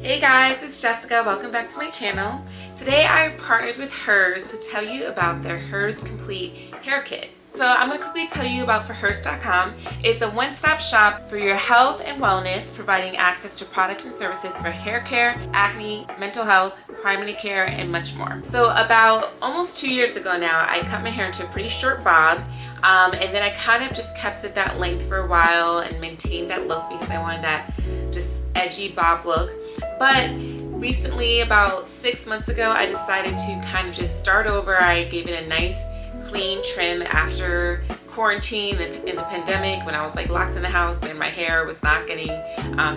Hey guys, it's Jessica. Welcome back to my channel. Today I partnered with Hers to tell you about their Hers Complete Hair Kit. So I'm going to quickly tell you about forhers.com. It's a one-stop shop for your health and wellness, providing access to products and services for hair care, acne, mental health, primary care, and much more. So about almost 2 years ago now, I cut my hair into a pretty short bob, and then I kind of just kept it that length for a while and maintained that look because I wanted that just edgy bob look. But recently, about 6 months ago, I decided to kind of just start over. I gave it a nice clean trim after quarantine and in the pandemic when I was like locked in the house and my hair was not getting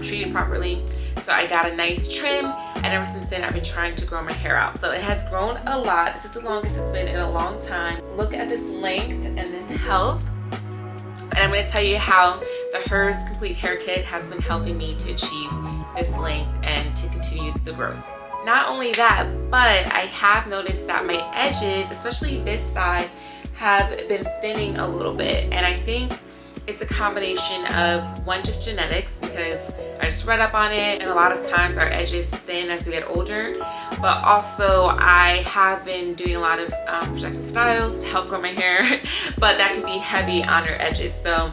treated properly. So I got a nice trim, and ever since then I've been trying to grow my hair out. So it has grown a lot. This is the longest it's been in a long time. Look at this length and this health. And I'm going to tell you how the Hers Complete Hair Kit has been helping me to achieve this length and to continue the growth. Not only that, but I have noticed that my edges, especially this side, have been thinning a little bit. And I think it's a combination of, one, just genetics, because I just read up on it, and a lot of times our edges thin as we get older. But also I have been doing a lot of projectile styles to help grow my hair, but that can be heavy on your edges. So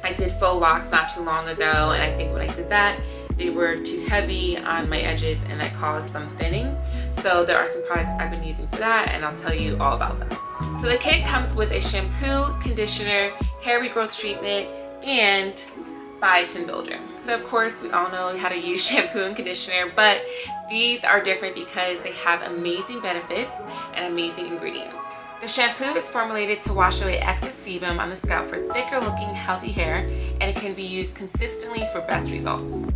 I did faux locks not too long ago, and I think when I did that, they were too heavy on my edges and that caused some thinning. So there are some products I've been using for that, and I'll tell you all about them. So the kit comes with a shampoo, conditioner, hair regrowth treatment, and biotin builder. So of course we all know how to use shampoo and conditioner, but these are different because they have amazing benefits and amazing ingredients. The shampoo is formulated to wash away excess sebum on the scalp for thicker looking healthy hair, and it can be used consistently for best results.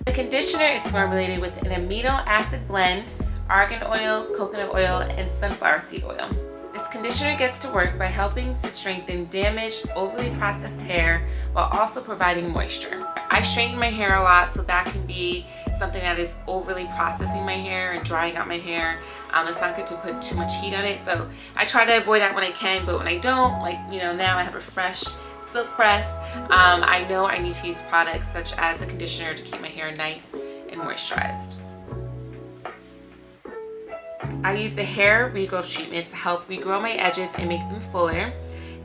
The conditioner is formulated with an amino acid blend, argan oil, coconut oil, and sunflower seed oil. This conditioner gets to work by helping to strengthen damaged, overly processed hair while also providing moisture. I straighten my hair a lot, so that can be something that is overly processing my hair and drying out my hair. It's not good to put too much heat on it, so I try to avoid that when I can, but when I don't, like now I have a fresh silk press, I know I need to use products such as a conditioner to keep my hair nice and moisturized. I use the hair regrowth treatment to help regrow my edges and make them fuller.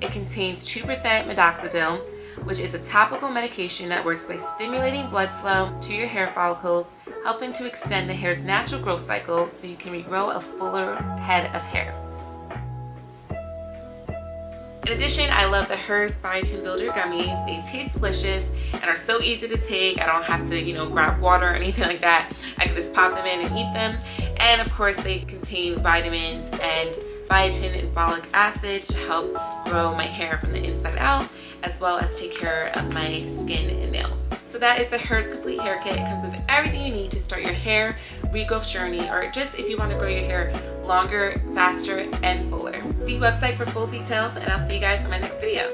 It contains 2% minoxidil, which is a topical medication that works by stimulating blood flow to your hair follicles, helping to extend the hair's natural growth cycle so you can regrow a fuller head of hair. In addition, I love the Hers Biotin Builder Gummies. They taste delicious and are so easy to take. I don't have to, grab water or anything like that. I can just pop them in and eat them. And of course, they contain vitamins and biotin and folic acid to help grow my hair from the inside out, as well as take care of my skin and nails. So that is the Hers Complete Hair Kit. It comes with everything you need to start your hair regrowth journey, or just if you want to grow your hair longer, faster, and fuller. See website for full details, and I'll see you guys in my next video.